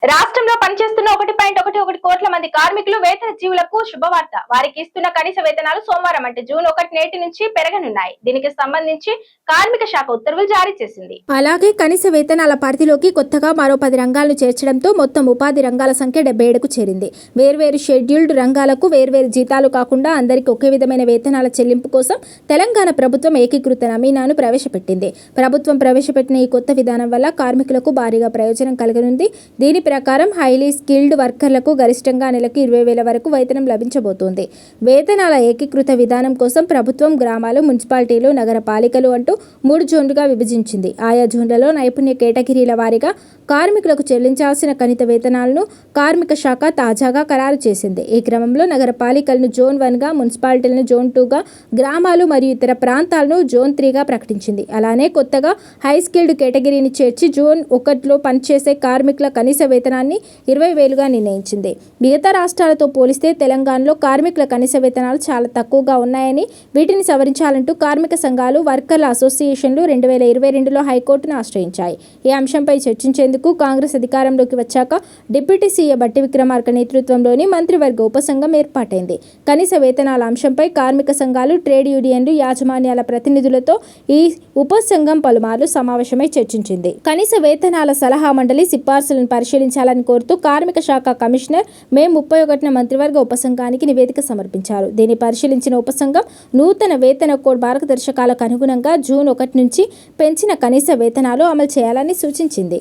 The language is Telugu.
రాష్ట్రంలో పనిచేస్తున్న 1.11 కోట్ల మంది కార్మికులు వేతన జీవులకు శుభవార్త. వారికి ఇస్తున్న కనీస వేతనాలు సోమవారం అంటే జూన్ 1 నేటి నుంచి పెరగనున్నాయి. దీనికి సంబంధించి కార్మిక శాఖ ఉత్తర్వులు జారీ చేసింది. అలాగే కనీస వేతనాల పరిధిలోకి కొత్తగా మరో 10 రంగాలను చేర్చడంతో మొత్తం ఉపాధి రంగాల సంఖ్య 77కు చేరింది. వేర్వేరు షెడ్యూల్డ్ రంగాలకు వేర్వేరు జీతాలు కాకుండా అందరికీ ఒకే విధమైన వేతనాల చెల్లింపు కోసం తెలంగాణ ప్రభుత్వం ఏకీకృత నమూనాను ప్రవేశపెట్టింది. ప్రభుత్వం ప్రవేశపెట్టిన ఈ కొత్త విధానం వల్ల కార్మికులకు భారీగా ప్రయోజనం కలగనుంది. దీని ప్రకారం హైలీ స్కిల్డ్ వర్కర్లకు గరిష్టంగా నెలకు 20,000 వరకు వేతనం లభించబోతోంది. వేతనాల ఏకీకృత విధానం కోసం ప్రభుత్వం గ్రామాలు, మున్సిపాలిటీలు, నగర పాలికలు అంటూ 3 జోన్లుగా విభజించింది. ఆయా జోన్లలో నైపుణ్య కేటగిరీల వారీగా కార్మికులకు చెల్లించాల్సిన కనీస వేతనాలను కార్మిక శాఖ తాజాగా ఖరారు చేసింది. ఈ క్రమంలో నగర పాలికలను జోన్ 1గా, మున్సిపాలిటీలను జోన్ 2గా, గ్రామాలు మరియు ఇతర ప్రాంతాలను జోన్ 3గా ప్రకటించింది. అలానే కొత్తగా హై స్కిల్డ్ కేటగిరీని చేర్చి జోన్ 1లో పనిచేసే కార్మికుల కనీస వేతనాన్ని 20,000గా నిర్ణయించింది. మిగతా రాష్ట్రాలతో పోలిస్తే తెలంగాణలో కార్మికుల కనీస వేతనాలు చాలా తక్కువగా ఉన్నాయని, వీటిని సవరించాలంటూ కార్మిక సంఘాలు, వర్కర్ల అసోసియేషన్లు 2022లో హైకోర్టును ఆశ్రయించాయి. ఈ అంశంపై చర్చించేందుకు కాంగ్రెస్ అధికారంలోకి వచ్చాక డిప్యూటీ సీఎం బట్టి విక్రమార్క నేతృత్వంలోని మంత్రివర్గ ఉపసంఘం ఏర్పాటైంది. కనీస వేతనాల అంశంపై కార్మిక సంఘాలు, ట్రేడ్ యూనియన్లు, యాజమాన్యాల ప్రతినిధులతో ఈ ఉపసంఘం పలుమార్లు సమావేశమై చర్చించింది. కనీస వేతనాల సలహా మండలి సిఫార్సులను పరిశీలించాలని కోరుతూ కార్మిక శాఖ కమిషనర్ మే 31న మంత్రివర్గ ఉపసంఘానికి నివేదిక సమర్పించారు. దీన్ని పరిశీలించిన ఉపసంఘం నూతన వేతన కోడ్ మార్గదర్శకాలకు అనుగుణంగా జూన్ 1 నుంచి పెంచిన కనీస వేతనాలు అమలు చేయాలని సూచించింది.